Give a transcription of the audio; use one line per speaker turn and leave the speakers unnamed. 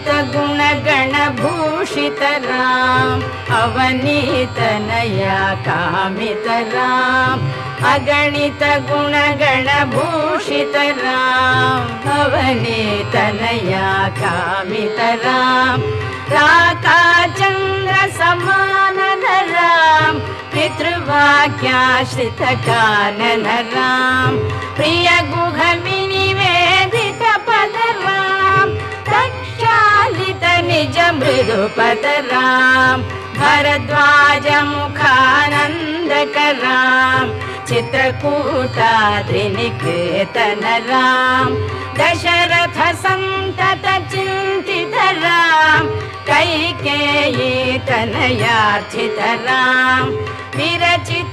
अगणित गुणगणभूषित राम अवनीतनया कामित राम अगणित गुणगणभूषित राम अवनीतनया कामित राम राकाचन्द्र समानन राम पितृवाक्याश्रित कानन राम प्रिय गुह विनिवेदित पद राम प्रक्षालित निज मृदुपद राम भरद्वाज मुखानन्दक राम चित्रकूटाद्रिनिकेतन राम दशरथ संतत चिन्तित राम कैकेयी तनयार्चित राम विरचित